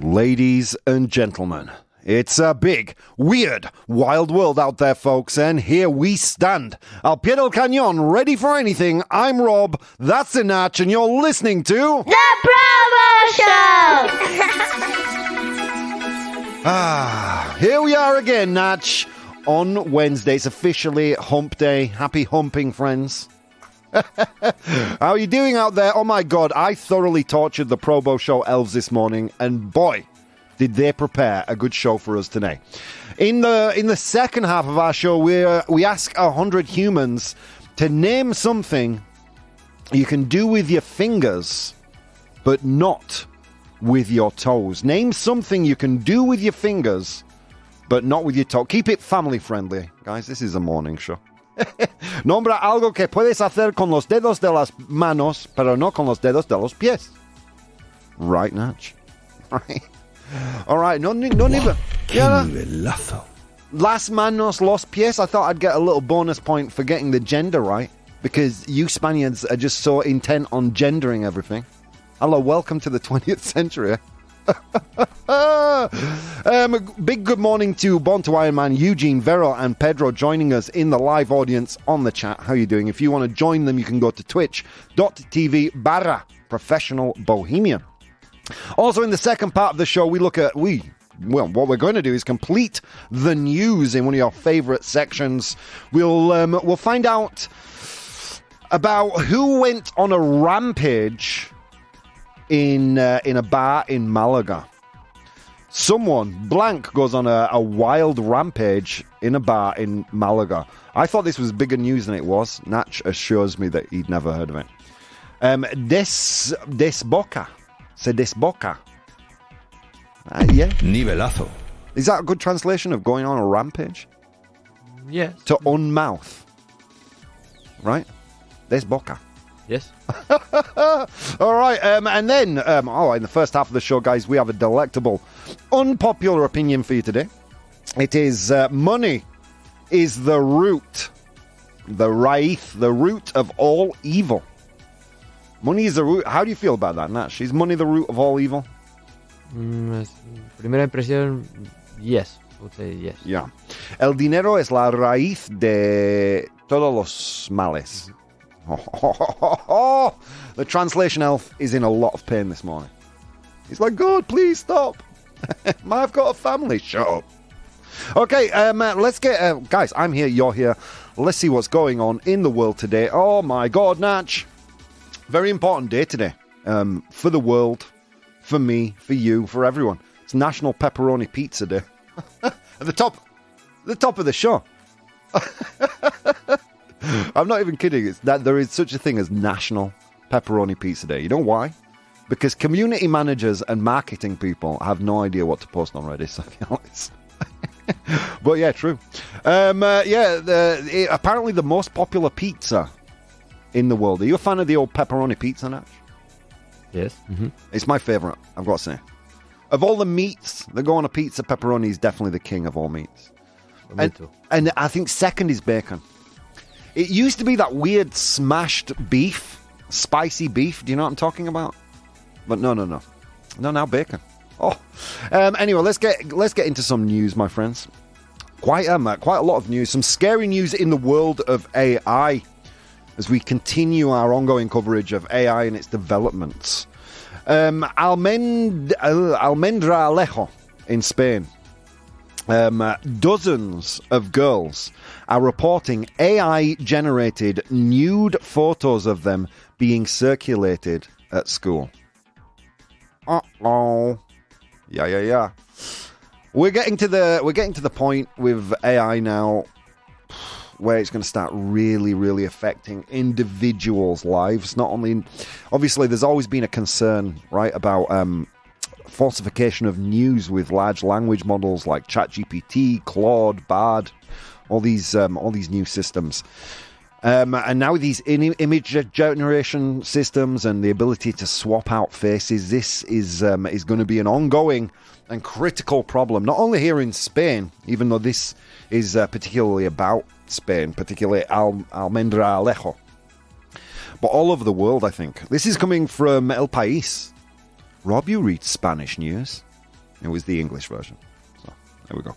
Ladies and gentlemen, it's a big, weird, wild world out there, folks, and here we stand. Al pie del cañón, ready for anything. I'm Rob, that's Natch, and you're listening to... The ProBoh Show! Here we are again, Natch, on Wednesday. It's officially hump day. Happy humping, friends. How are you doing out there? Oh my god, I thoroughly tortured the ProBoh Show elves this morning, and boy, did they prepare a good show for us today. In the second half of our show, we ask 100 humans to name something you can do with your fingers, but not with your toes. Name something you can do with your fingers, but not with your toes. Keep it family friendly, guys. This is a morning show. Nombra algo que puedes hacer con los dedos de las manos, pero no con los dedos de los pies. Right, Natch? Right. All right, no even... Yeah. Las manos, los pies. I thought I'd get a little bonus point for getting the gender right, because you Spaniards are just so intent on gendering everything. Hello, welcome to the 20th century. Big good morning to Born to Iron Man, Eugene, Vero, and Pedro joining us in the live audience on the chat. How are you doing? If you want to join them, you can go to twitch.tv/Professional Bohemian. Also, in the second part of the show, what we're going to do is complete the news in one of your favorite sections. We'll find out about who went on a rampage in a bar in Malaga. Someone, blank, goes on a wild rampage in a bar in Malaga. I thought this was bigger news than it was. Natch assures me that he'd never heard of it. Desboca. Se desboca. Yeah. Nivelazo. Is that a good translation of going on a rampage? Yes. To unmouth. Right? Desboca. Yes. All right, and then, in the first half of the show, guys, we have a delectable, unpopular opinion for you today. It is money is the root, the raíz, the root of all evil. Money is the root. How do you feel about that, Nash? Is money the root of all evil? Primera impresión, yes. I would say yes. Yeah. El dinero es la raíz de todos los males. The translation elf is in a lot of pain this morning. He's like, God, please stop. I've got a family. Shut up. Okay, let's get... guys, I'm here, you're here. Let's see what's going on in the world today. Oh my God, Natch. Very important day today. For the world, for me, for you, for everyone. It's National Pepperoni Pizza Day. At the top of the show. I'm not even kidding. It's that there is such a thing as National Pepperoni Pizza Day. You know why? Because community managers and marketing people have no idea what to post on Reddit, so be honest. But yeah, true. Apparently the most popular pizza in the world. Are you a fan of the old pepperoni pizza, Natch? Yes. Mm-hmm. It's my favourite, I've got to say. Of all the meats that go on a pizza, pepperoni is definitely the king of all meats. Me too. And I think second is bacon. It used to be that weird smashed beef, spicy beef. Do you know what I'm talking about? But no. No, now bacon. Oh, anyway, let's get into some news, my friends. Quite a lot of news. Some scary news in the world of AI as we continue our ongoing coverage of AI and its developments. Almendralejo in Spain. Dozens of girls are reporting AI-generated nude photos of them being circulated at school. Uh-oh. Yeah. We're getting to the point with AI now where it's going to start really, really affecting individuals' lives. Not only, obviously, there's always been a concern, right, about falsification of news with large language models like ChatGPT, Claude, Bard, all these new systems. And now with these image generation systems and the ability to swap out faces, this is going to be an ongoing and critical problem, not only here in Spain, even though this is particularly about Spain, particularly Almendralejo, but all over the world, I think. This is coming from El País. Rob, you read Spanish news. It was the English version. So, there we go.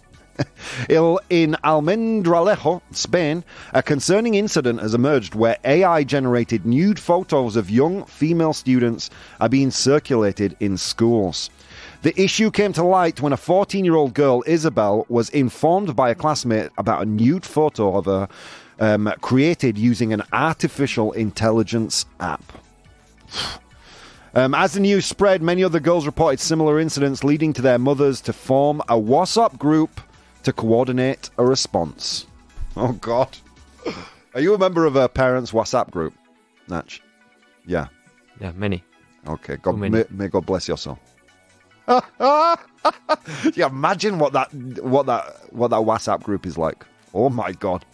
In Almendralejo, Spain, a concerning incident has emerged where AI-generated nude photos of young female students are being circulated in schools. The issue came to light when a 14-year-old girl, Isabel, was informed by a classmate about a nude photo of her created using an artificial intelligence app. As the news spread, many other girls reported similar incidents, leading to their mothers to form a WhatsApp group to coordinate a response. Oh, God. Are you a member of a parents' WhatsApp group, Natch? Yeah. Yeah, many. Okay, God, many. May God bless your soul. Yeah, imagine what that WhatsApp group is like. Oh, my God.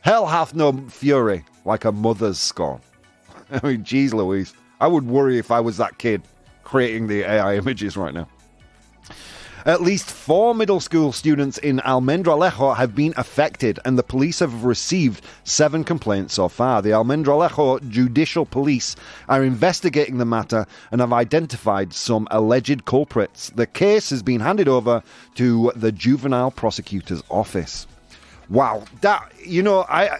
Hell hath no fury like a mother's scorn. I mean, geez Louise. I would worry if I was that kid creating the AI images right now. At least 4 middle school students in Almendralejo have been affected, and the police have received 7 complaints so far. The Almendralejo Judicial Police are investigating the matter and have identified some alleged culprits. The case has been handed over to the Juvenile Prosecutor's Office. Wow,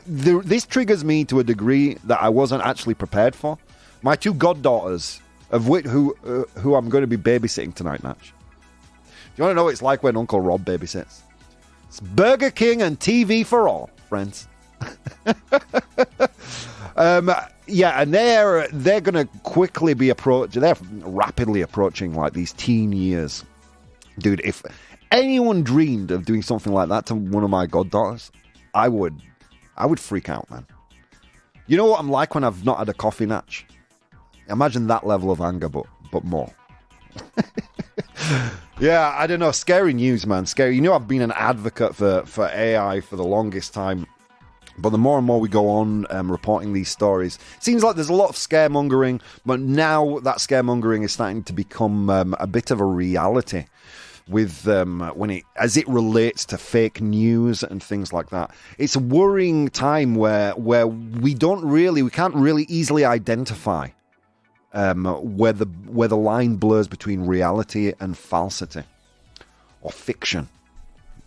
this triggers me to a degree that I wasn't actually prepared for. My 2 goddaughters, of which who I'm going to be babysitting tonight, Natch. Do you want to know what it's like when Uncle Rob babysits? It's Burger King and TV for all, friends. Yeah, and they're going to quickly be they're rapidly approaching like these teen years. Dude, if anyone dreamed of doing something like that to one of my goddaughters, I would freak out, man. You know what I'm like when I've not had a coffee, Natch? Imagine that level of anger, but more. Yeah, I don't know. Scary news, man. Scary. You know, I've been an advocate for AI for the longest time. But the more and more we go on reporting these stories, it seems like there's a lot of scaremongering. But now that scaremongering is starting to become a bit of a reality with as it relates to fake news and things like that. It's a worrying time where we can't really easily identify where the line blurs between reality and falsity or fiction,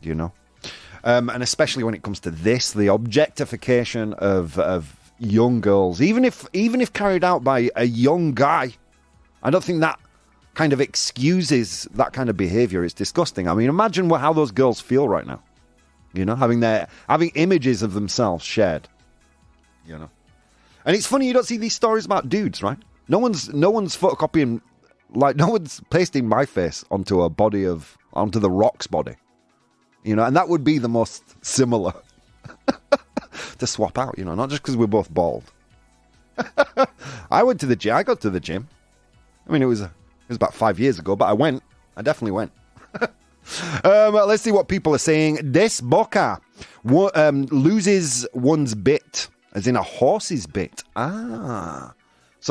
you know, and especially when it comes to this, the objectification of young girls, even if carried out by a young guy. I don't think that kind of excuses that kind of behavior. It's disgusting. I mean, imagine how those girls feel right now, you know, having images of themselves shared, you know. And it's funny, you don't see these stories about dudes, right? No one's photocopying, like, no one's pasting my face onto the Rock's body, you know, and that would be the most similar to swap out, you know, not just because we're both bald. I got to the gym. I mean, it was about 5 years ago, but I definitely went. Let's see what people are saying. Des Boca loses one's bit, as in a horse's bit. So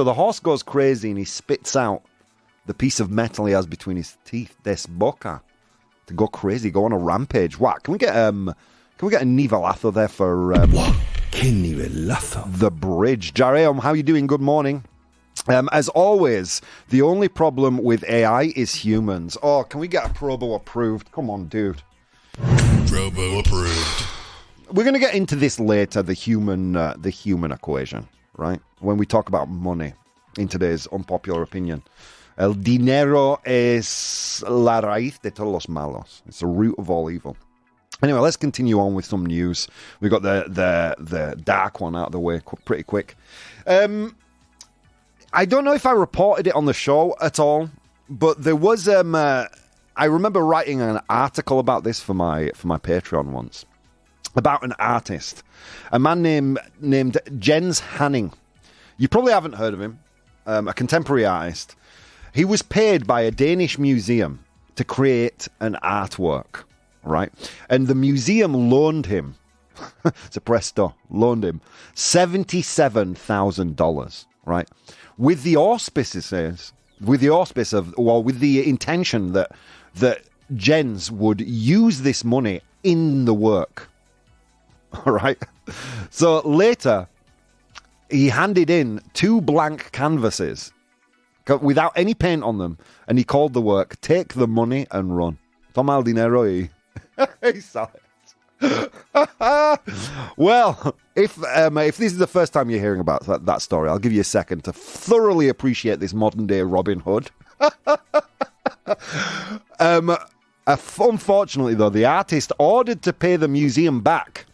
the horse goes crazy and he spits out the piece of metal he has between his teeth. Des Boca. To go crazy, go on a rampage. What? Can we get a nivelazo there for the bridge? Jareum, how you doing? Good morning. As always, the only problem with AI is humans. Oh, can we get a ProBoh approved? Come on, dude. ProBoh approved. We're going to get into this later, the human equation, right? When we talk about money in today's unpopular opinion. El dinero es la raíz de todos los malos. It's the root of all evil. Anyway, let's continue on with some news. We got the dark one out of the way pretty quick. I don't know if I reported it on the show at all, but there was I remember writing an article about this for my Patreon once, about an artist, a man named Jens Hanning. You probably haven't heard of him, a contemporary artist. He was paid by a Danish museum to create an artwork, right? And the museum loaned him, it's a presto, loaned him $77,000, right? With the intention that Jens would use this money in the work. All right. So later, he handed in 2 blank canvases without any paint on them, and he called the work "Take the Money and Run." Toma el dinero y... he saw it. Well, if this is the first time you're hearing about that story, I'll give you a second to thoroughly appreciate this modern-day Robin Hood. Unfortunately, though, the artist ordered to pay the museum back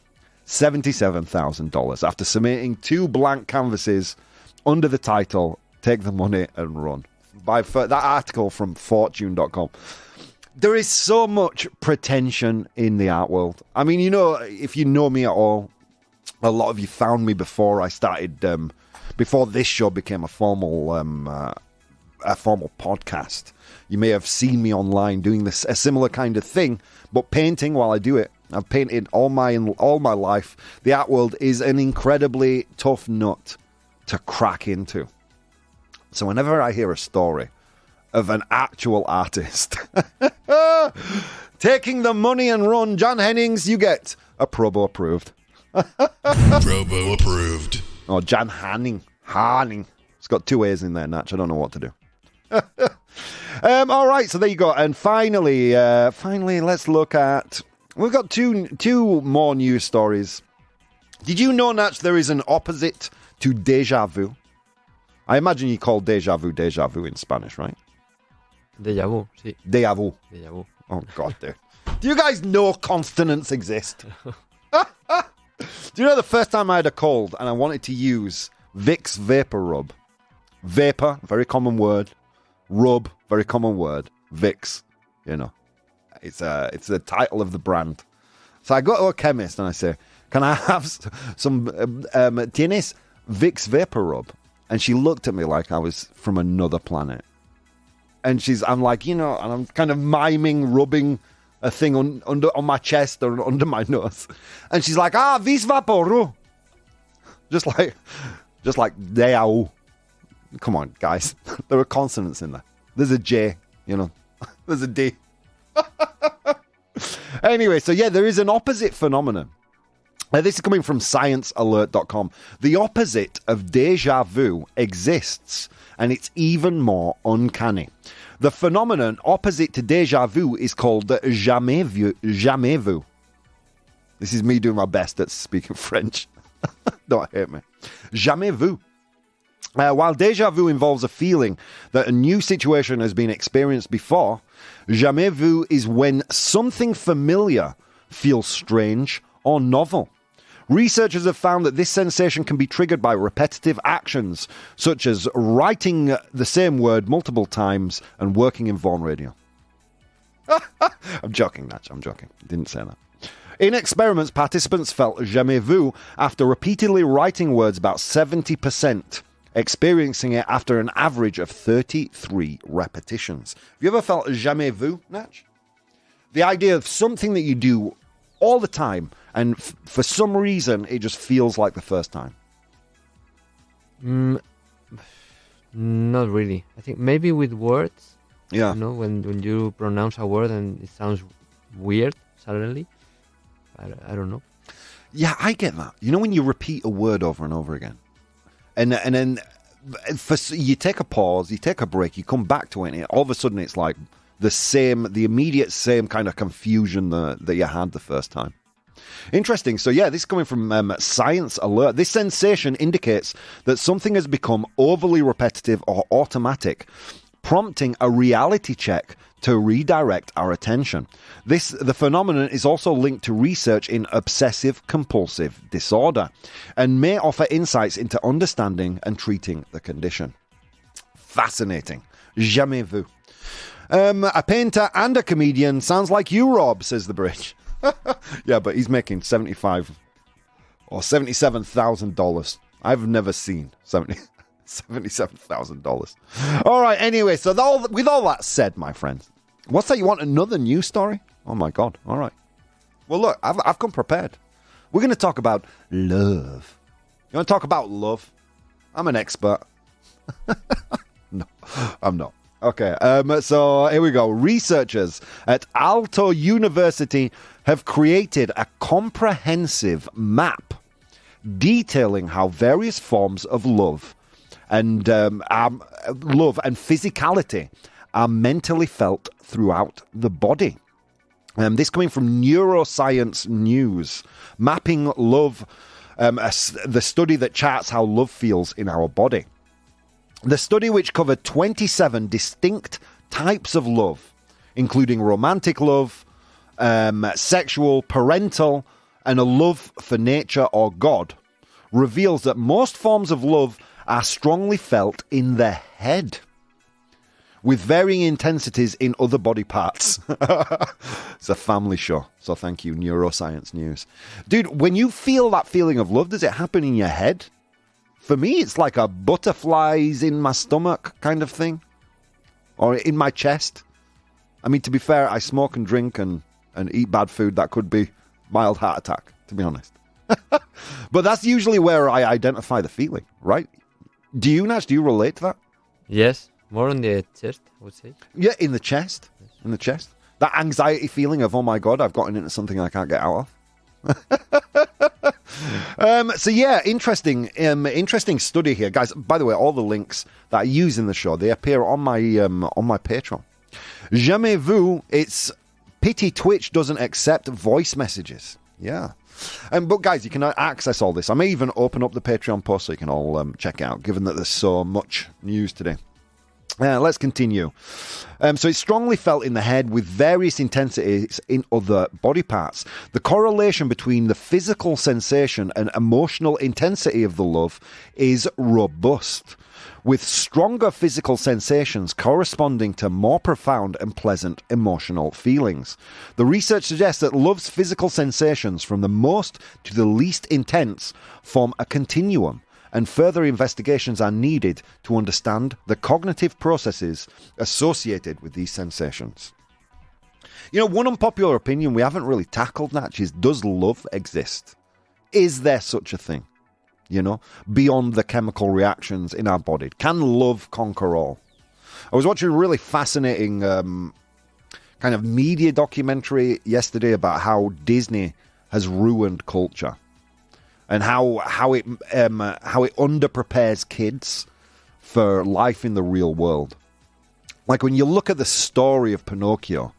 $77,000 after submitting 2 blank canvases under the title "Take the Money and Run." By that article from Fortune.com. There is so much pretension in the art world. I mean, if you know me at all, a lot of you found me before I started, before this show became a formal podcast. You may have seen me online doing a similar kind of thing, but painting while I do it. I've painted all my life. The art world is an incredibly tough nut to crack into. So whenever I hear a story of an actual artist taking the money and run, John Hennings, you get a ProBoh approved. ProBoh approved. Oh, Jan Hanning. It's got 2 A's in there, Natch. I don't know what to do. All right, so there you go. And finally, let's look at... We've got two more news stories. Did you know, Natch, there is an opposite to déjà vu? I imagine you call déjà vu in Spanish, right? Déjà vu, sí. Déjà vu. Déjà vu. Oh, God, dude. Do you guys know consonants exist? Do you know the first time I had a cold and I wanted to use Vicks Vapor Rub? Vapor, very common word. Rub, very common word. Vicks, It's the title of the brand. So I go to a chemist and I say, "Can I have some tienes Vicks Vapor Rub?" And she looked at me like I was from another planet. And I'm like, and I'm kind of miming rubbing a thing on my chest or under my nose. And she's like, "Vis vaporu." Just like deau. Come on, guys. There are consonants in there. There's a J, There's a D. Anyway, so yeah, there is an opposite phenomenon. This is coming from sciencealert.com. The opposite of déjà vu exists, and it's even more uncanny. The phenomenon opposite to déjà vu is called jamais vu. Jamais vu. This is me doing my best at speaking French. Don't hate me. Jamais vu. While déjà vu involves a feeling that a new situation has been experienced before, jamais vu is when something familiar feels strange or novel. Researchers have found that this sensation can be triggered by repetitive actions, such as writing the same word multiple times and working in Vaughan Radio. I'm joking, Natch. I'm joking. Didn't say that. In experiments, participants felt jamais vu after repeatedly writing words about 70%, experiencing it after an average of 33 repetitions. Have you ever felt jamais vu, Natch? The idea of something that you do all the time, and for some reason, it just feels like the first time. Not really. I think maybe with words. Yeah. When you pronounce a word and it sounds weird suddenly. I don't know. Yeah, I get that. When you repeat a word over and over again, and then you take a pause, you take a break, you come back to it, and all of a sudden it's like the immediate same kind of confusion that you had the first time. Interesting. So yeah, this is coming from Science Alert. This sensation indicates that something has become overly repetitive or automatic, prompting a reality check to redirect our attention. The phenomenon is also linked to research in obsessive-compulsive disorder and may offer insights into understanding and treating the condition. Fascinating. Jamais vu. A painter and a comedian sounds like you, Rob, says the bridge. Yeah, but he's making $75,000 or $77,000. I've never seen $77,000. All right, anyway, so with all that said, my friends, what's that? You want another news story? Oh, my God. All right. Well, look, I've come prepared. We're going to talk about love. You want to talk about love? I'm an expert. No, I'm not. Okay, so here we go. Researchers at Aalto University have created a comprehensive map detailing how various forms of love and love and physicality are mentally felt throughout the body. This coming from Neuroscience News, mapping love, the study that charts how love feels in our body. The study, which covered 27 distinct types of love, including romantic love, sexual, parental, and a love for nature or God, reveals that most forms of love are strongly felt in the head, with varying intensities in other body parts. It's a family show, so thank you, Neuroscience News. Dude, when you feel that feeling of love, does it happen in your head? For me, it's like a butterflies in my stomach kind of thing, or in my chest. I mean, to be fair, I smoke and drink and eat bad food. That could be mild heart attack, to be honest. But that's usually where I identify the feeling, right? Do you, Nash, do you relate to that? Yes, more on the chest, I would say. Yeah, in the chest. Yes. In the chest. That anxiety feeling of, oh my God, I've gotten into something I can't get out of. So yeah, interesting study here, guys. By the way, all the links that I use in the show, they appear on my Patreon. Jamais vu, it's pity Twitch doesn't accept voice messages. Yeah. But guys, you can access all this. I may even open up the Patreon post so you can all check it out, given that there's so much news today. Let's continue. So it's strongly felt in the head with various intensities in other body parts. The correlation between the physical sensation and emotional intensity of the love is robust, with stronger physical sensations corresponding to more profound and pleasant emotional feelings. The research suggests that love's physical sensations, from the most to the least intense, form a continuum, and further investigations are needed to understand the cognitive processes associated with these sensations. You know, one unpopular opinion we haven't really tackled, Natch, is, does love exist? Is there such a thing? You know, beyond the chemical reactions in our body. Can love conquer all? I was watching a really fascinating kind of media documentary yesterday about how Disney has ruined culture and how it underprepares kids for life in the real world. Like when you look at the story of Pinocchio,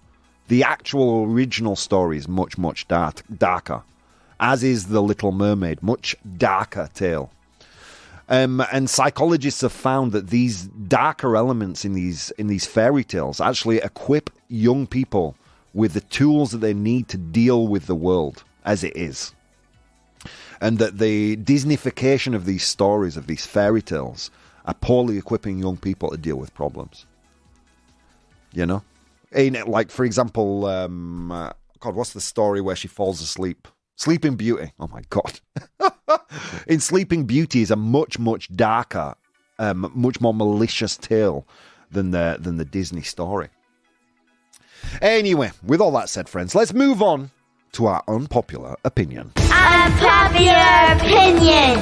the actual original story is much, much darker. As is The Little Mermaid, much darker tale. And psychologists have found that these darker elements in these fairy tales actually equip young people with the tools that they need to deal with the world as it is. And that the Disneyfication of these stories, of these fairy tales, are poorly equipping young people to deal with problems. You know? Like, for example, God, what's the story where she falls asleep? Sleeping Beauty. Oh my God. In Sleeping Beauty is a much, much darker, much more malicious tale than the Disney story. Anyway, with all that said, friends, let's move on to our unpopular opinion. Unpopular opinion.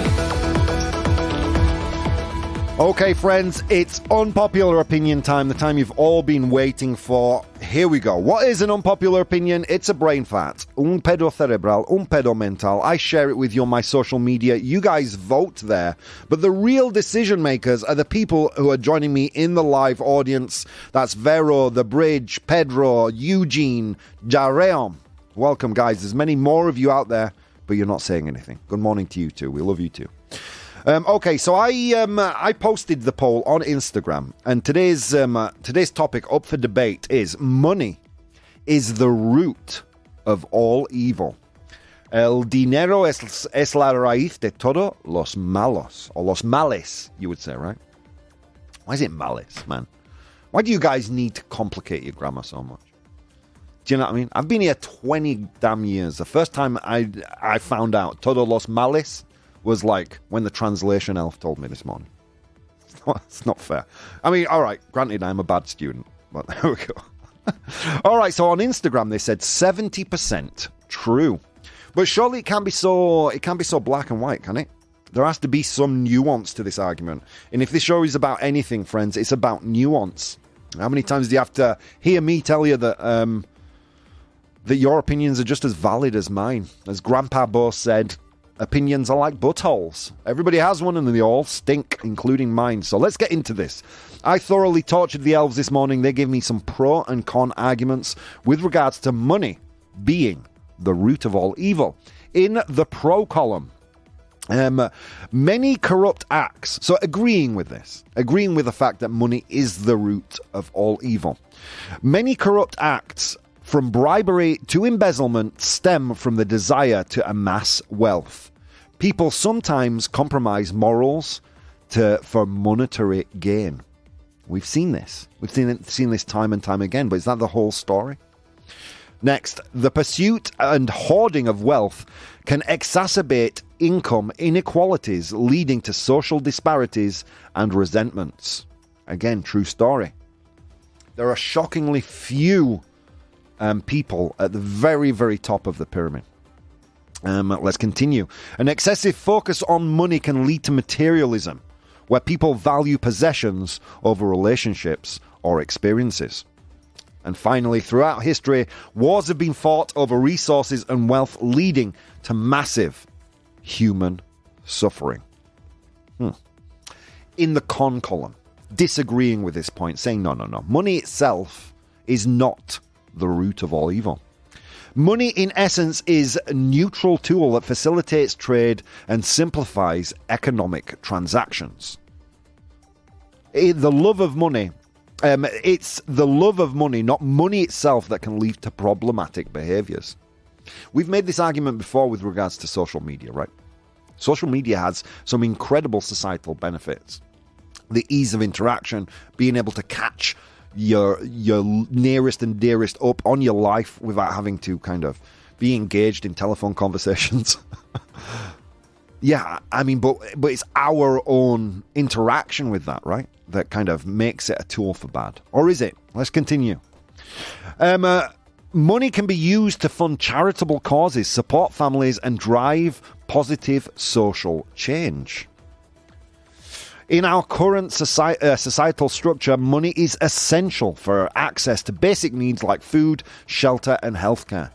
Okay, friends, it's unpopular opinion time, the time you've all been waiting for. Here we go. What is an unpopular opinion? It's a brain fart. Un pedo cerebral, un pedo mental. I share it with you on my social media. You guys vote there. But the real decision makers are the people who are joining me in the live audience. That's Vero, The Bridge, Pedro, Eugene, Jareon. Welcome, guys. There's many more of you out there, but you're not saying anything. Good morning to you too. We love you too. Okay, so I posted the poll on Instagram, and today's topic up for debate is money is the root of all evil. El dinero es la raíz de todo los malos, or los males, you would say, right? Why is it malice, man? Why do you guys need to complicate your grammar so much? Do you know what I mean? I've been here 20 damn years. The first time I found out todo los males was like when the translation elf told me this morning. It's not fair. I mean, all right, granted, I'm a bad student, but there we go. All right, so on Instagram they said 70% true, but surely it can't be so black and white, can it? There has to be some nuance to this argument, and if this show is about anything, friends, it's about nuance. How many times do you have to hear me tell you that that your opinions are just as valid as mine? As Grandpa Bo said, Opinions are like buttholes. Everybody has one and they all stink, including mine. So let's get into this. I thoroughly tortured the elves this morning. They gave me some pro and con arguments with regards to money being the root of all evil. In the pro column, many corrupt acts. So agreeing with this, agreeing with the fact that money is the root of all evil. Many corrupt acts, from bribery to embezzlement, stem from the desire to amass wealth. People sometimes compromise morals for monetary gain. We've seen this. We've seen this time and time again, but is that the whole story? Next, the pursuit and hoarding of wealth can exacerbate income inequalities, leading to social disparities and resentments. Again, true story. There are shockingly few people at the very, very top of the pyramid. Let's continue. An excessive focus on money can lead to materialism, where people value possessions over relationships or experiences. And finally, throughout history, wars have been fought over resources and wealth, leading to massive human suffering. In the con column, disagreeing with this point, saying no. Money itself is not the root of all evil. Money, in essence, is a neutral tool that facilitates trade and simplifies economic transactions. The love of money, it's the love of money, not money itself, that can lead to problematic behaviors. We've made this argument before with regards to social media, right? Social media has some incredible societal benefits. The ease of interaction, being able to catch your nearest and dearest up on your life without having to kind of be engaged in telephone conversations. Yeah, I mean, but it's our own interaction with that, right? That kind of makes it a tool for bad. Or is it? Let's continue. Money can be used to fund charitable causes, support families, and drive positive social change. In our current societal structure, money is essential for access to basic needs like food, shelter, and healthcare.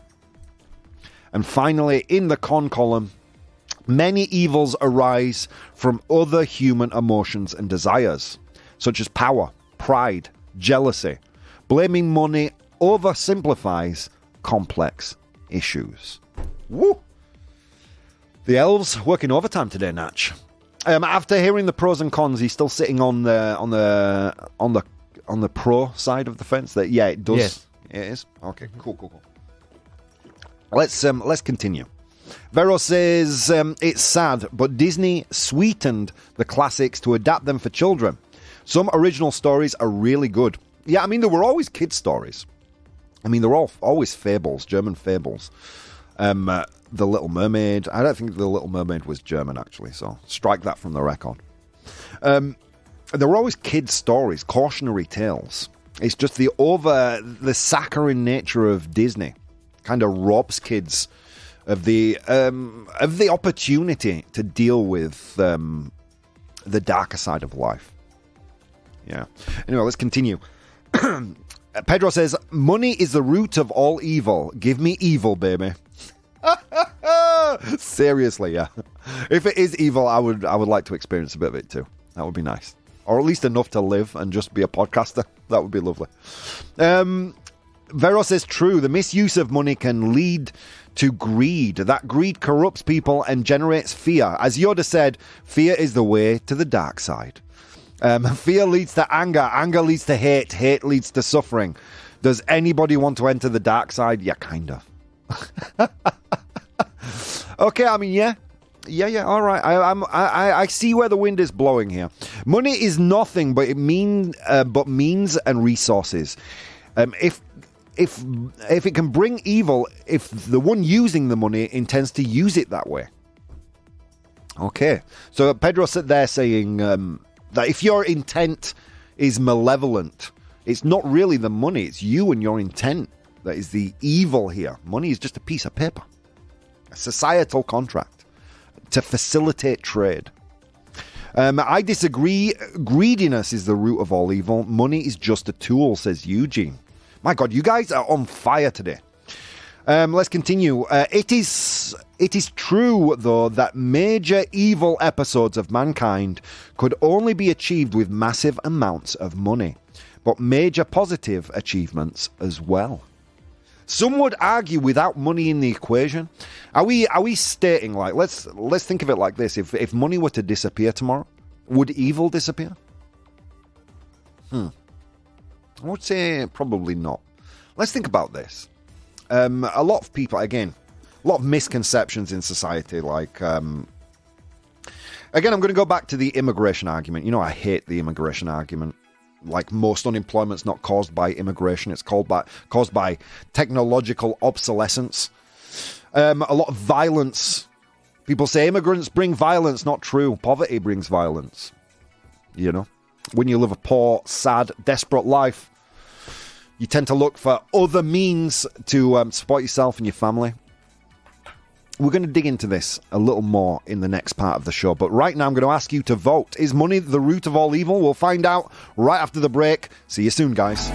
And finally, in the con column, many evils arise from other human emotions and desires, such as power, pride, jealousy. Blaming money oversimplifies complex issues. Woo! The elves working overtime today, Natch. After hearing the pros and cons, he's still sitting on the pro side of the fence. That it does. Yes. It is. Okay, cool. Let's continue. Vero says it's sad, but Disney sweetened the classics to adapt them for children. Some original stories are really good. Yeah, I mean, there were always kids' stories. I mean, they're all always fables, German fables. The Little Mermaid. I don't think The Little Mermaid was German, actually, so strike that from the record. There were always kids' stories, cautionary tales. It's just the saccharine nature of Disney kind of robs kids of the opportunity to deal with the darker side of life. Yeah. Anyway, let's continue. Pedro says, money is the root of all evil. Give me evil, baby. Seriously, yeah. If it is evil, I would like to experience a bit of it too. That would be nice. Or at least enough to live and just be a podcaster. That would be lovely. Vero says, true. The misuse of money can lead to greed. That greed corrupts people and generates fear. As Yoda said, fear is the way to the dark side. Fear leads to anger. Anger leads to hate. Hate leads to suffering. Does anybody want to enter the dark side? Yeah, kind of. Okay, I mean, yeah, all right. I see where the wind is blowing here. Money is nothing but means and resources. If it can bring evil, if the one using the money intends to use it that way. Okay, so Pedro sat there saying that if your intent is malevolent, it's not really the money, it's you and your intent that is the evil here. Money is just a piece of paper, a societal contract to facilitate trade. I disagree. Greediness is the root of all evil. Money is just a tool, says Eugene. My God, you guys are on fire today. Let's continue. It is it is true, though, that major evil episodes of mankind could only be achieved with massive amounts of money, but major positive achievements as well. Some would argue without money in the equation. Are we stating, like, let's think of it like this: if money were to disappear tomorrow, would evil disappear? I would say probably not. Let's think about this. A lot of people, again, a lot of misconceptions in society. Like, again, I'm going to go back to the immigration argument. You know, I hate the immigration argument. Like, most unemployment's not caused by immigration. It's caused by technological obsolescence. A lot of violence. People say immigrants bring violence. Not true. Poverty brings violence. You know, when you live a poor, sad, desperate life, you tend to look for other means to support yourself and your family. We're going to dig into this a little more in the next part of the show. But right now, I'm going to ask you to vote. Is money the root of all evil? We'll find out right after the break. See you soon, guys.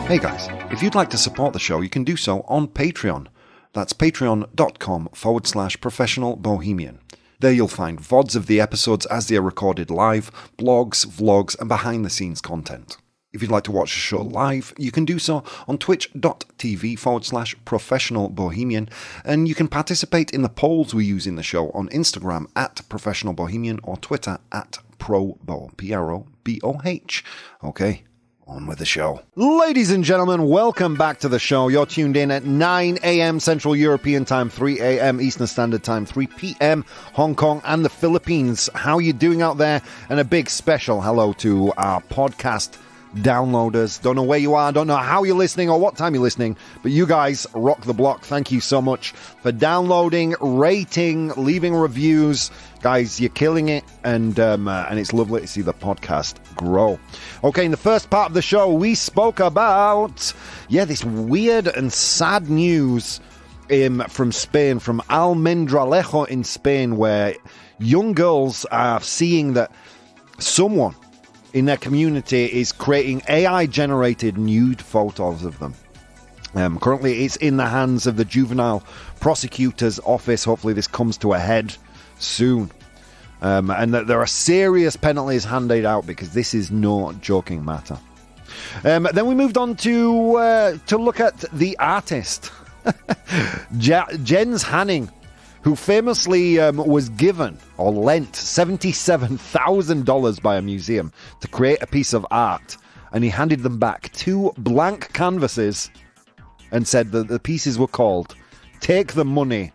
Hey, guys. If you'd like to support the show, you can do so on Patreon. That's patreon.com/professional bohemian. There you'll find VODs of the episodes as they are recorded live, blogs, vlogs, and behind-the-scenes content. If you'd like to watch the show live, you can do so on twitch.tv/professional bohemian, and you can participate in the polls we use in the show on Instagram @professional bohemian or Twitter @ProBoh, ProBoh. Okay, on with the show. Ladies and gentlemen, welcome back to the show. You're tuned in at 9 a.m. Central European Time, 3 a.m. Eastern Standard Time, 3 p.m. Hong Kong and the Philippines. How are you doing out there? And a big special hello to our podcast downloaders. Don't know where you are, don't know how you're listening or what time you're listening, but you guys rock the block. Thank you so much for downloading, rating, leaving reviews. Guys, you're killing it, and it's lovely to see the podcast grow. Okay, in the first part of the show, we spoke about, this weird and sad news from Spain, from Almendralejo in Spain, where young girls are seeing that someone in their community is creating AI-generated nude photos of them. Currently, it's in the hands of the juvenile prosecutor's office. Hopefully, this comes to a head soon. And that there are serious penalties handed out, because this is no joking matter. Then we moved on to look at the artist, Jens Hanning, who famously was given or lent $77,000 by a museum to create a piece of art, and he handed them back 2 blank canvases and said that the pieces were called "Take the Money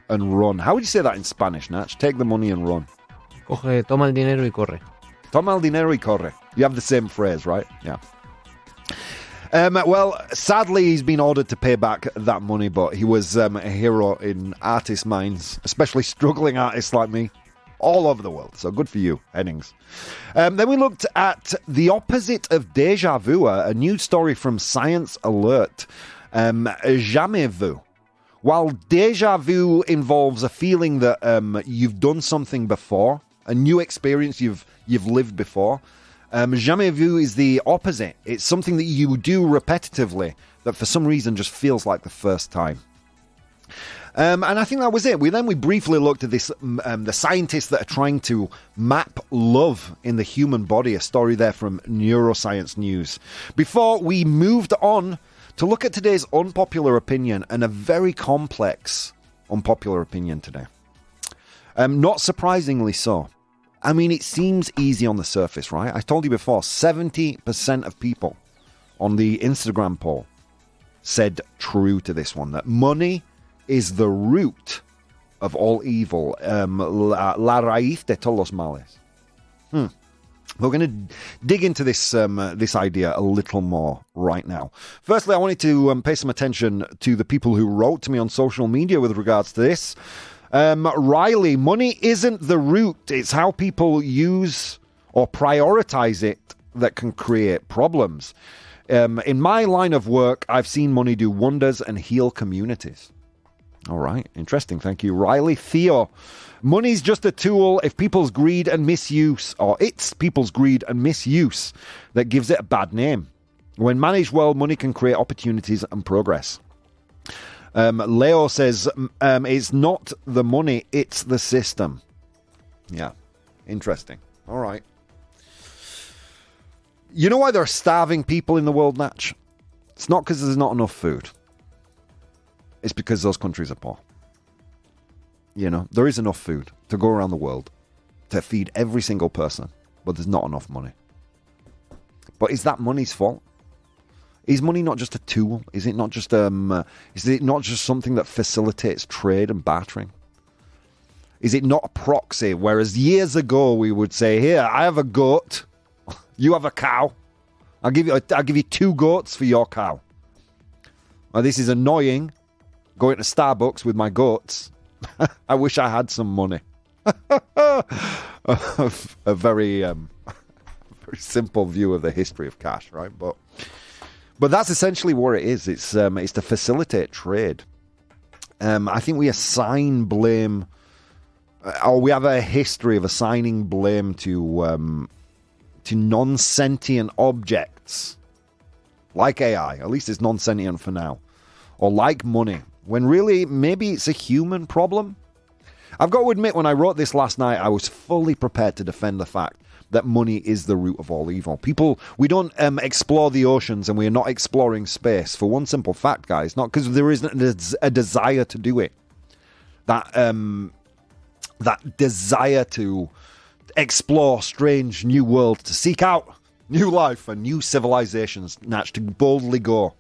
and Run." How would you say that in Spanish, Nach? Take the money and run. Toma el dinero y corre. Toma el dinero y corre. You have the same phrase, right? Yeah. Well, sadly, he's been ordered to pay back that money, but he was a hero in artists' minds, especially struggling artists like me, all over the world. So good for you, Hennings. Then we looked at the opposite of déjà vu, a new story from Science Alert, jamais vu. While déjà vu involves a feeling that you've done something before, a new experience you've lived before, jamais vu is the opposite. It's something that you do repetitively that for some reason just feels like the first time. And I think that was it. We briefly looked at this, the scientists that are trying to map love in the human body, a story there from Neuroscience News. Before we moved on to look at today's unpopular opinion, and a very complex unpopular opinion today. Not surprisingly so. I mean, it seems easy on the surface, right? I told you before, 70% of people on the Instagram poll said true to this one, that money is the root of all evil. La raíz de todos los males. We're going to dig into this idea a little more right now. Firstly, I wanted to pay some attention to the people who wrote to me on social media with regards to this. Riley, money isn't the root. It's how people use or prioritize it that can create problems. In my line of work, I've seen money do wonders and heal communities. All right, interesting. Thank you, Riley. Theo, money's just a tool if people's greed and misuse, or it's people's greed and misuse that gives it a bad name. When managed well, money can create opportunities and progress. Leo says, it's not the money, it's the system. Yeah, interesting. All right. You know why there are starving people in the world, Natch? It's not because there's not enough food. It's because those countries are poor. You know, there is enough food to go around the world to feed every single person, but there's not enough money. But is that money's fault? Is money not just a tool? Is it not just something that facilitates trade and bartering? Is it not a proxy? Whereas years ago we would say, "Here, I have a goat, you have a cow. I'll give you 2 goats for your cow." Well, this is annoying. Going to Starbucks with my goats. I wish I had some money. A very simple view of the history of cash, right? But that's essentially what it is. It's to facilitate trade. I think we assign blame, or we have a history of assigning blame to non-sentient objects, like AI. At least it's non-sentient for now, or like money. When really, maybe it's a human problem. I've got to admit, when I wrote this last night, I was fully prepared to defend the fact that money is the root of all evil. We don't explore the oceans, and we are not exploring space for one simple fact, guys. Not because there isn't a desire to do it. That desire to explore strange new worlds, to seek out new life and new civilizations, Natch, to boldly go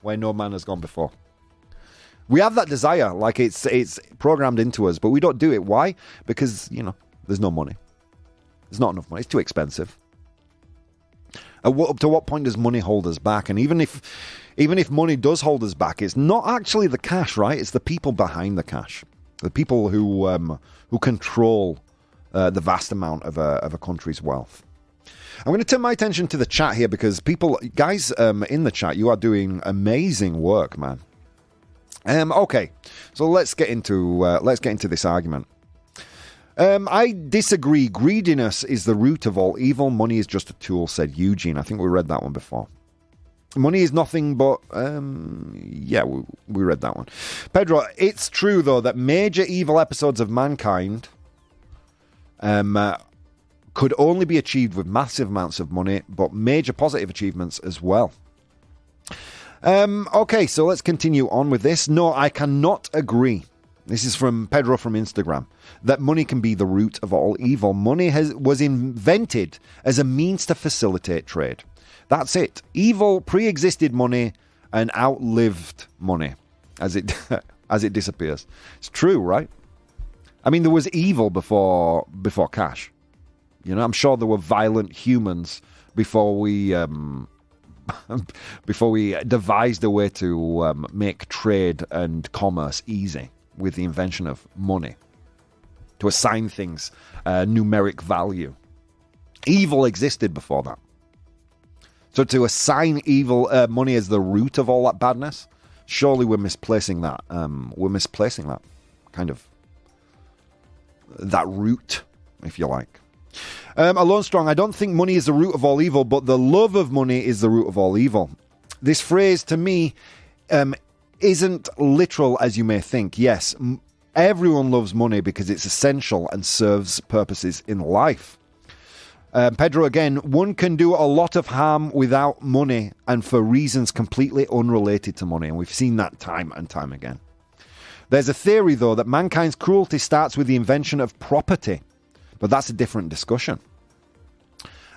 where no man has gone before. We have that desire, like it's programmed into us, but we don't do it. Why? Because, there's no money. There's not enough money. It's too expensive. Up to what point does money hold us back? And even if money does hold us back, it's not actually the cash, right? It's the people behind the cash, the people who control the vast amount of a country's wealth. I'm going to turn my attention to the chat here because guys, in the chat, you are doing amazing work, man. Okay, so let's get into this argument. I disagree. Greediness is the root of all evil. Money is just a tool, said Eugene. I think we read that one before. Money is nothing but... we read that one. Pedro, it's true, though, that major evil episodes of mankind could only be achieved with massive amounts of money, but major positive achievements as well. Okay, so let's continue on with this. No, I cannot agree. This is from Pedro from Instagram. That money can be the root of all evil. Money was invented as a means to facilitate trade. That's it. Evil pre-existed money and outlived money as it disappears. It's true, right? I mean, there was evil before cash. I'm sure there were violent humans before we devised a way to make trade and commerce easy with the invention of money, to assign things numeric value. Evil existed before that. So to assign evil money as the root of all that badness, surely we're misplacing that. Kind of that root, if you like. Alone Strong, I don't think money is the root of all evil, but the love of money is the root of all evil. This phrase, to me, isn't literal as you may think. Yes, everyone loves money because it's essential and serves purposes in life. Pedro again, one can do a lot of harm without money and for reasons completely unrelated to money. And we've seen that time and time again. There's a theory, though, that mankind's cruelty starts with the invention of property. But that's a different discussion.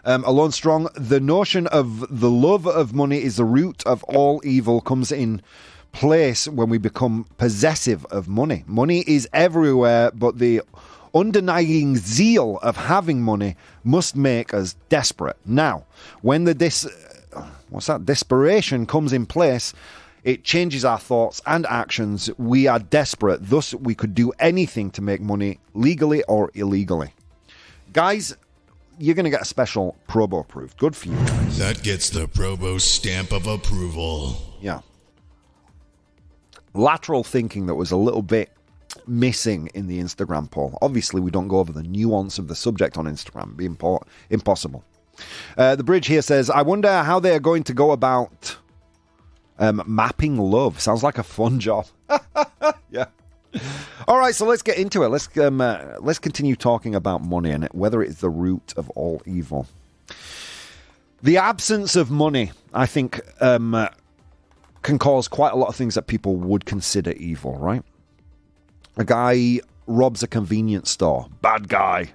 Alone Strong, the notion of the love of money is the root of all evil comes in place when we become possessive of money. Money is everywhere, but the undenying zeal of having money must make us desperate. Now, when the desperation comes in place, it changes our thoughts and actions. We are desperate. Thus, we could do anything to make money legally or illegally. Guys, you're going to get a special ProBoh approved. Good for you guys. That gets the ProBoh stamp of approval. Yeah. Lateral thinking that was a little bit missing in the Instagram poll. Obviously, we don't go over the nuance of the subject on Instagram. It'd be impossible. The bridge here says, I wonder how they are going to go about Mapping love. Sounds like a fun job. Yeah. All right, so let's get into it. Let's continue talking about money and whether it's the root of all evil. The absence of money, I think, can cause quite a lot of things that people would consider evil, right? A guy robs a convenience store. Bad guy.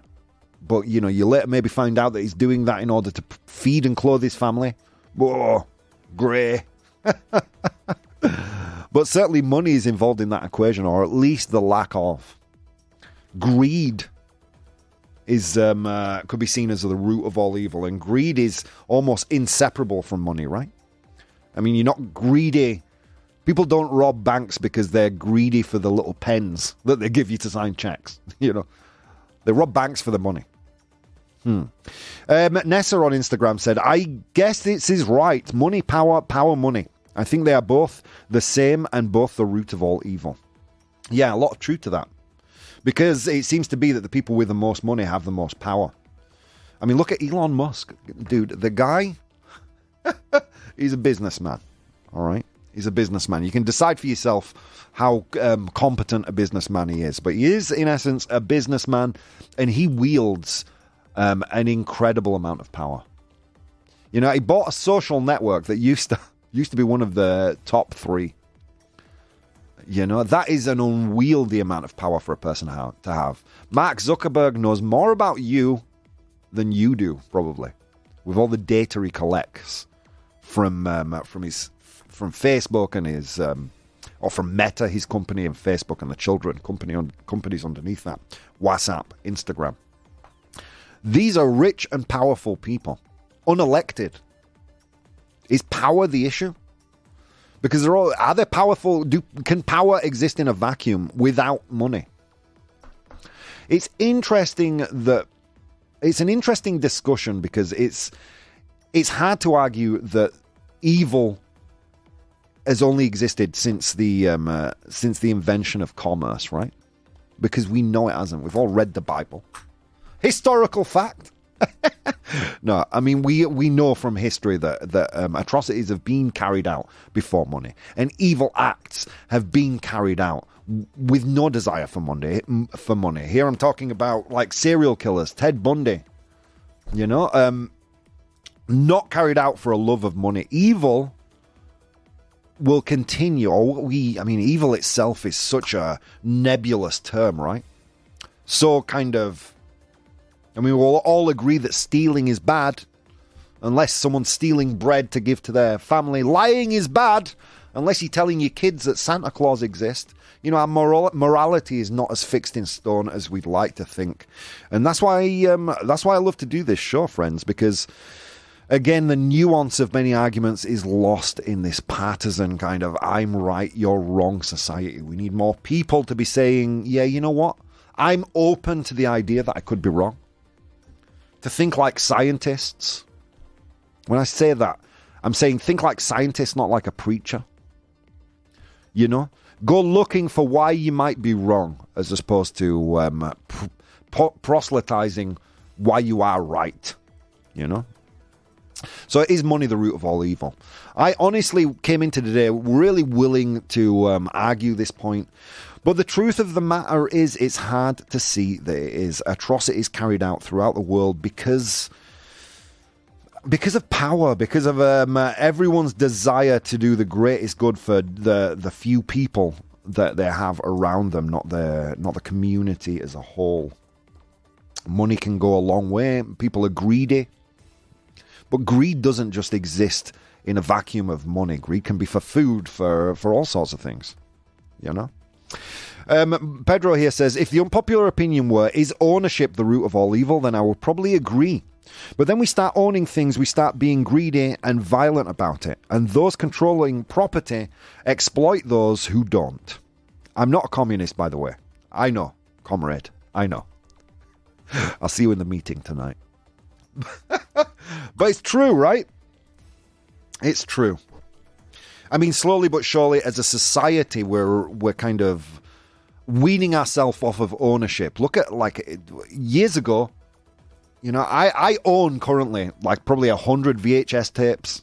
But, you later maybe find out that he's doing that in order to feed and clothe his family. Whoa, grey. But certainly money is involved in that equation, or at least the lack of. Greed is could be seen as the root of all evil, and greed is almost inseparable from money, right? I mean, you're not greedy. People don't rob banks because they're greedy for the little pens that they give you to sign checks. They rob banks for the money. Nessa on Instagram said, I guess this is right. Money, power, power, money. I think they are both the same and both the root of all evil. Yeah, a lot of truth to that. Because it seems to be that the people with the most money have the most power. I mean, look at Elon Musk. Dude, the guy, he's a businessman. All right? He's a businessman. You can decide for yourself how competent a businessman he is. But he is, in essence, a businessman, and he wields an incredible amount of power. He bought a social network that used to be one of the top 3. That is an unwieldy amount of power for a person to have. Mark Zuckerberg knows more about you than you do, probably, with all the data he collects from Facebook and his, or from Meta, his company, and Facebook and the companies underneath that, WhatsApp, Instagram. These are rich and powerful people, unelected. Is power the issue? Because are they powerful? Can power exist in a vacuum without money? It's interesting that it's an interesting discussion because it's hard to argue that evil has only existed since the invention of commerce, right? Because we know it hasn't. We've all read the Bible. Historical fact. No, I mean, we know from history that atrocities have been carried out before money, and evil acts have been carried out with no desire for money. Here I'm talking about like serial killers, Ted Bundy. Not carried out for a love of money. Evil will continue. Evil itself is such a nebulous term, right? So we'll all agree that stealing is bad, unless someone's stealing bread to give to their family. Lying is bad, unless you're telling your kids that Santa Claus exists. Our morality is not as fixed in stone as we'd like to think. And that's why I love to do this show, friends, because, again, the nuance of many arguments is lost in this partisan kind of I'm right, you're wrong society. We need more people to be saying, yeah, you know what? I'm open to the idea that I could be wrong. To think like scientists. When I say that, I'm saying think like scientists, not like a preacher. Go looking for why you might be wrong, as opposed to proselytizing why you are right. So is money the root of all evil? I honestly came into today really willing to argue this point. But the truth of the matter is it's hard to see that it is. Atrocities carried out throughout the world because of power, because of everyone's desire to do the greatest good for the few people that they have around them, not the community as a whole. Money can go a long way. People are greedy. But greed doesn't just exist in a vacuum of money. Greed can be for food, for all sorts of things. Pedro here says, if the unpopular opinion were, is ownership the root of all evil, then I would probably agree. But then we start owning things, we start being greedy and violent about it. And those controlling property exploit those who don't. I'm not a communist, by the way. I know, comrade. I know. I'll see you in the meeting tonight. But it's true, right? It's true. I mean, slowly but surely, as a society, we're kind of weaning ourselves off of ownership. Look at, years ago, I own currently, probably 100 VHS tapes.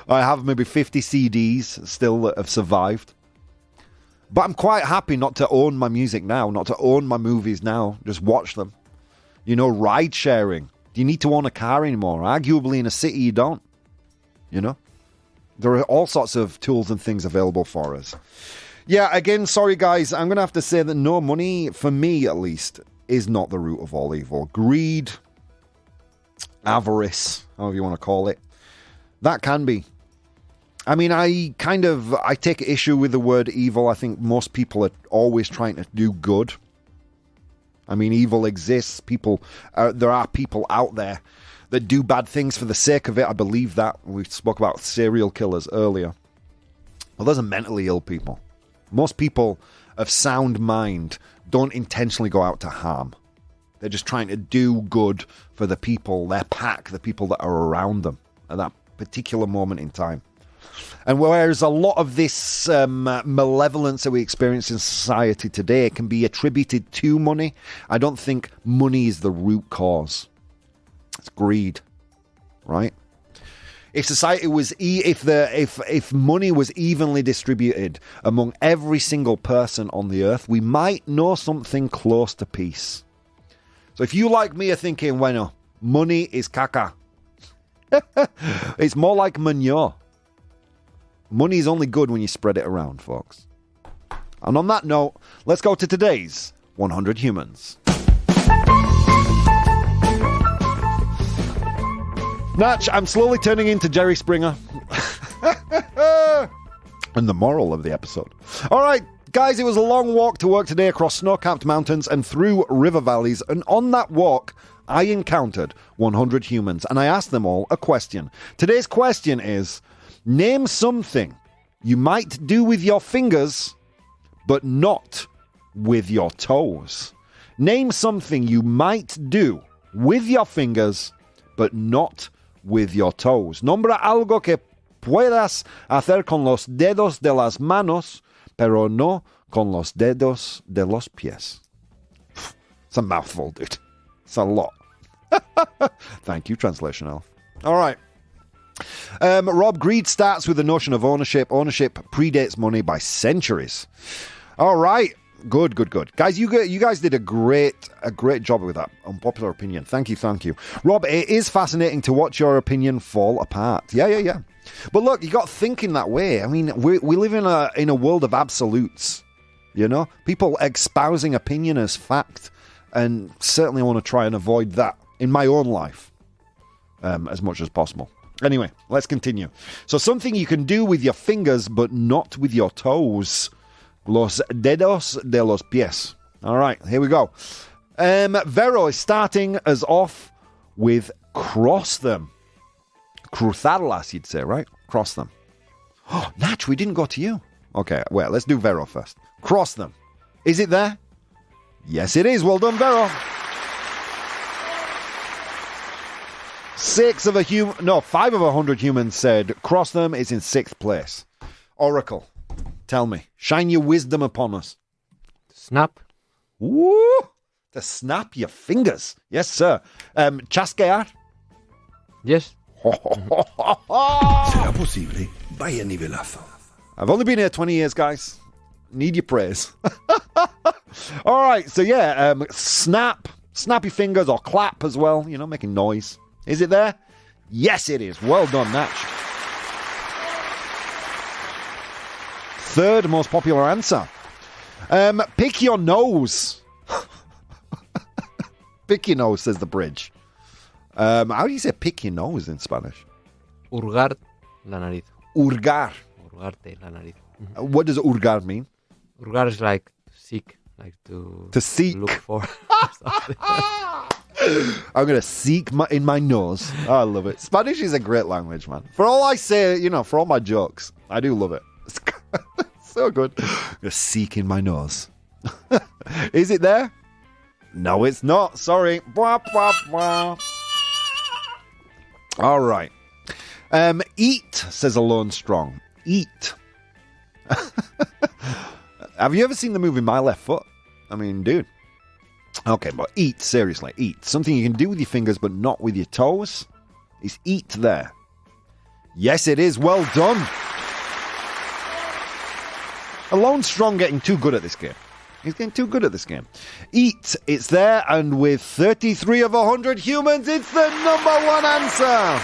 I have maybe 50 CDs still that have survived. But I'm quite happy not to own my music now, not to own my movies now. Just watch them. You know, ride sharing. Do you need to own a car anymore? Arguably in a city you don't. You know? There are all sorts of tools and things available for us. Yeah, again, sorry guys, I'm going to have to say that no, money, for me at least, is not the root of all evil. Greed, avarice, however you want to call it, that can be. I mean, I take issue with the word evil. I think most people are always trying to do good. I mean, evil exists. There are people out there that do bad things for the sake of it. I believe that. We spoke about serial killers earlier. Well, those are mentally ill people. Most people of sound mind don't intentionally go out to harm. They're just trying to do good for the people, their pack, the people that are around them at that particular moment in time. And whereas a lot of this malevolence that we experience in society today can be attributed to money, I don't think money is the root cause. It's greed, right? If society was, if money was evenly distributed among every single person on the earth, we might know something close to peace. So if you, like me, are thinking, bueno, money is caca, it's more like manure. Money is only good when you spread it around, folks. And on that note, let's go to today's 100 Humans. Natch, I'm slowly turning into Jerry Springer. And the moral of the episode. All right, guys, it was a long walk to work today across snow-capped mountains and through river valleys. And on that walk, I encountered 100 humans. And I asked them all a question. Today's question is, name something you might do with your fingers, but not with your toes. Name something you might do with your fingers, but not with your toes. Nombra algo que puedas hacer con los dedos de las manos, pero no con los dedos de los pies. It's a mouthful, dude. It's a lot. Thank you, Translation Elf. All right. Rob, greed starts with the notion of ownership. Ownership predates money by centuries. All right. Good. Guys, you guys did a great job with that unpopular opinion. Thank you. Rob, it is fascinating to watch your opinion fall apart. Yeah. But look, you got thinking that way. I mean, we live in a world of absolutes, you know? People espousing opinion as fact, and certainly want to try and avoid that in my own life as much as possible. Anyway, let's continue. So something you can do with your fingers, but not with your toes. Los dedos de los pies. All right, here we go. Vero is starting us off with cross them. Cruzarlas, you'd say, right? Cross them. Oh, Natch, we didn't go to you. Okay, well, let's do Vero first. Cross them. Is it there? Yes, it is. Well done, Vero. 5 of 100 humans said cross them is in 6th place. Oracle. Tell me. Shine your wisdom upon us. Snap. Woo! To snap your fingers. Yes, sir. Chasquear. Yes. ¿Será posible? Vaya nivelazo. I've only been here 20 years, guys. Need your praise. All right. So, yeah. Snap your fingers, or clap as well. You know, making noise. Is it there? Yes, it is. Well done, Natch. 3rd most popular answer. Pick your nose. Pick your nose, says the bridge. How do you say pick your nose in Spanish? Hurgar la nariz. Hurgar. Hurgarte la nariz. What does hurgar mean? Hurgar is like to seek, like to seek. Look for something. I'm going to seek in my nose. Oh, I love it. Spanish is a great language, man. For all I say, you know, for all my jokes, I do love it. It's so good. I'm going to seek in my nose. Is it there? No, it's not. Sorry. Bwah, bwah, bwah. All right. Eat, says Alone Strong. Eat. Have you ever seen the movie My Left Foot? I mean, dude. Okay, but eat, seriously, eat. Something you can do with your fingers but not with your toes. Is eat there? Yes, it is. Well done. Alone Strong getting too good at this game. He's getting too good at this game. Eat, it's there, and with 33 of 100 humans, it's the number one answer.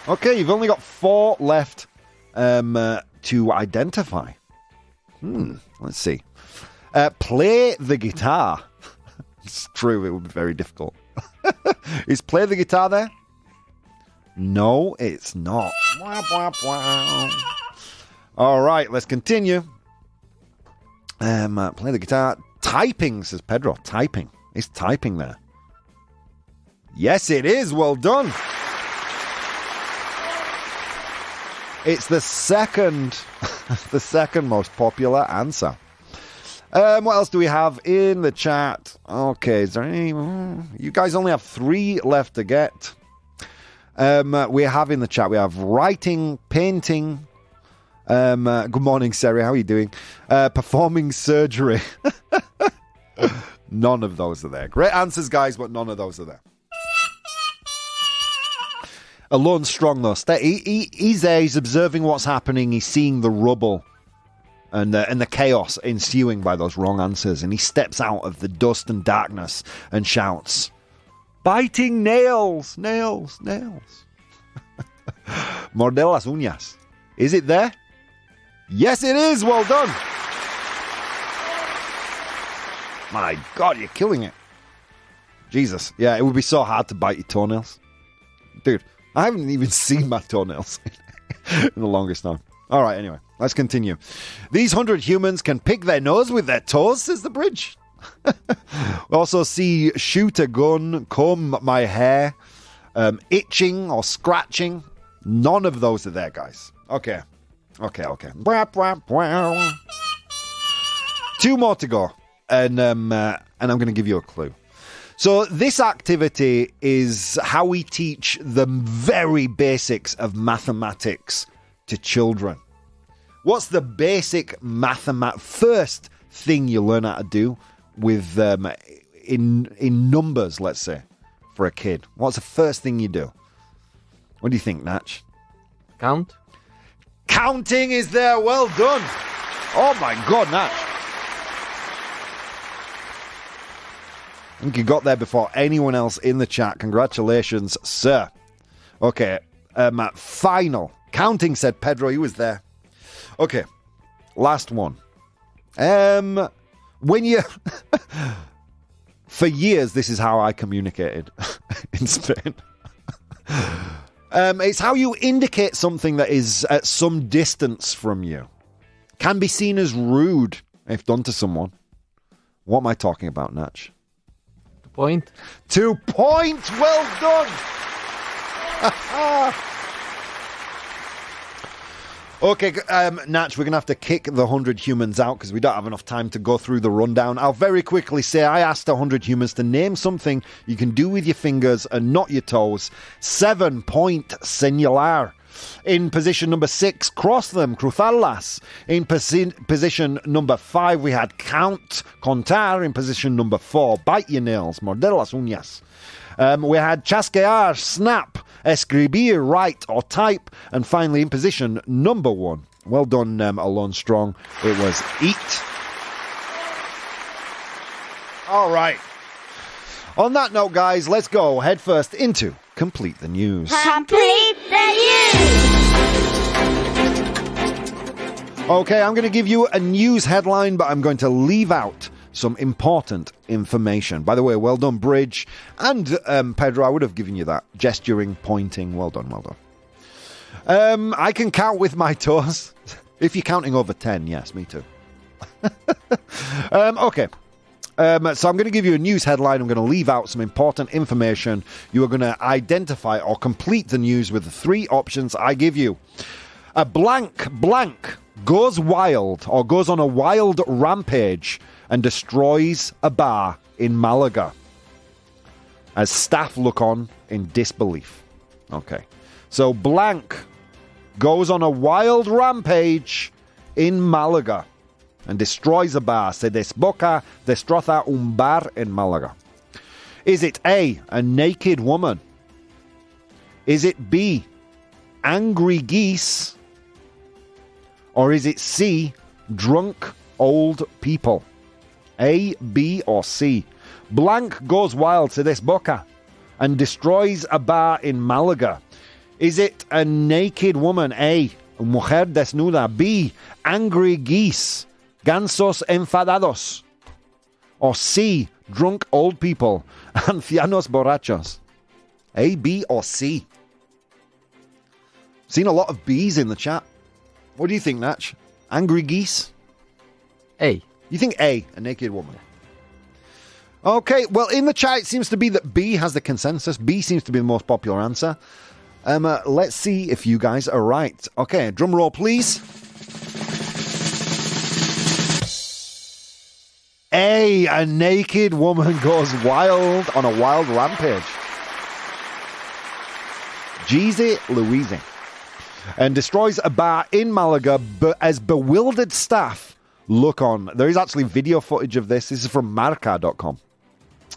Okay, you've only got 4 left to identify. Let's see. Play the guitar. It's true, it would be very difficult. Is play the guitar there? No, it's not. All right, let's continue. Play the guitar. Typing, says Pedro. Typing. Is typing there? Yes, it is. Well done. It's the second most popular answer. What else do we have in the chat? Okay, is there any? You guys only have 3 left to get. We have in the chat, we have writing, painting. Good morning, Seri. How are you doing? Performing surgery. None of those are there. Great answers, guys, but none of those are there. Alone Strong, though. He's there. He's observing what's happening. He's seeing the rubble and the chaos ensuing by those wrong answers. And he steps out of the dust and darkness and shouts, "Biting nails, nails, nails." Morder las uñas. Is it there? Yes, it is. Well done. My God, you're killing it. Jesus. Yeah, it would be so hard to bite your toenails. Dude, I haven't even seen my toenails in the longest time. All right, anyway, let's continue. These 100 humans can pick their nose with their toes, says the bridge. We also see shoot a gun, comb my hair, itching or scratching. None of those are there, guys. Okay. 2 more to go, and I'm going to give you a clue. So this activity is how we teach the very basics of mathematics to children. What's the basic first thing you learn how to do with in numbers, let's say, for a kid? What's the first thing you do? What do you think, Natch? Count? Counting is there. Well done. Oh my God, Natch. I think you got there before anyone else in the chat. Congratulations, sir. Okay, final. Counting, said Pedro. He was there. Okay, last one. When you... For years, this is how I communicated in Spain. It's how you indicate something that is at some distance from you. Can be seen as rude if done to someone. What am I talking about, Natch? 2 point. 2 points. Well done. Okay, Natch, we're going to have to kick the 100 humans out because we don't have enough time to go through the rundown. I'll very quickly say I asked 100 humans to name something you can do with your fingers and not your toes. 7 point, señalar. In position number 6, cross them, cruzarlas. In position number 5, we had count, contar. In position number 4, bite your nails, morder las uñas. We had chasquear, snap, escribir, write or type. And finally, in position number 1, well done, Alone Strong, it was eat. All right. On that note, guys, let's go head first into Complete the News. Complete the news! Okay, I'm going to give you a news headline, but I'm going to leave out some important information. By the way, well done, Bridge. And Pedro, I would have given you that. Gesturing, pointing. Well done, well done. I can count with my toes. If you're counting over 10, yes, me too. Okay. So I'm going to give you a news headline. I'm going to leave out some important information. You are going to identify or complete the news with the 3 options I give you. A blank goes wild or goes on a wild rampage and destroys a bar in Malaga as staff look on in disbelief. Okay. So blank goes on a wild rampage in Malaga and destroys a bar. Se destroza un bar en Malaga. Is it A, a naked woman? Is it B, angry geese? Or is it C, drunk old people? A, B, or C? Blank goes wild to this boca and destroys a bar in Malaga. Is it a naked woman? A, mujer desnuda. B, angry geese, gansos enfadados. Or C, drunk old people, ancianos borrachos. A, B, or C? Seen a lot of B's in the chat. What do you think, Natch? Angry geese? A. You think A, a naked woman? Okay, well, in the chat, it seems to be that B has the consensus. B seems to be the most popular answer. Let's see if you guys are right. Okay, drum roll, please. A naked woman goes wild on a wild rampage. Jeezy Louise. And destroys a bar in Malaga as bewildered staff look on. There is actually video footage of this. This is from marca.com.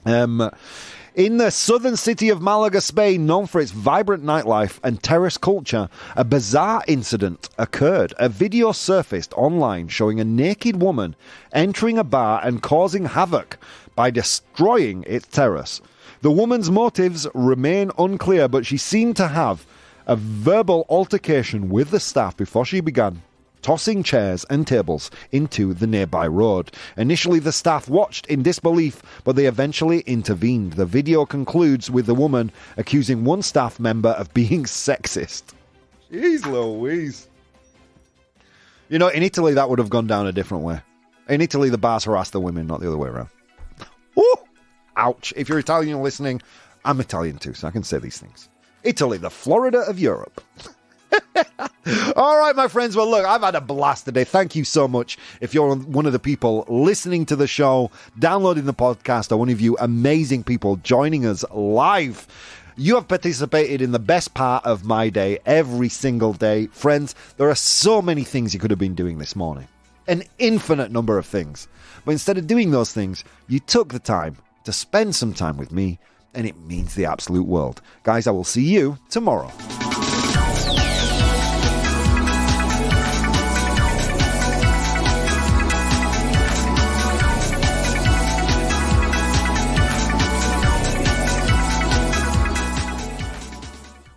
In the southern city of Malaga, Spain, known for its vibrant nightlife and terrace culture, a bizarre incident occurred. A video surfaced online showing a naked woman entering a bar and causing havoc by destroying its terrace. The woman's motives remain unclear, but she seemed to have a verbal altercation with the staff before she began tossing chairs and tables into the nearby road. Initially, the staff watched in disbelief, but they eventually intervened. The video concludes with the woman accusing one staff member of being sexist. Jeez Louise. You know, in Italy, that would have gone down a different way. In Italy, the bars harass the women, not the other way around. Ooh! Ouch. If you're Italian listening, I'm Italian too, so I can say these things. Italy, the Florida of Europe. All right, my friends. Well, look, I've had a blast today. Thank you so much. If you're one of the people listening to the show, downloading the podcast, or one of you amazing people joining us live, you have participated in the best part of my day every single day. Friends, there are so many things you could have been doing this morning. An infinite number of things. But instead of doing those things, you took the time to spend some time with me, and it means the absolute world. Guys, I will see you tomorrow.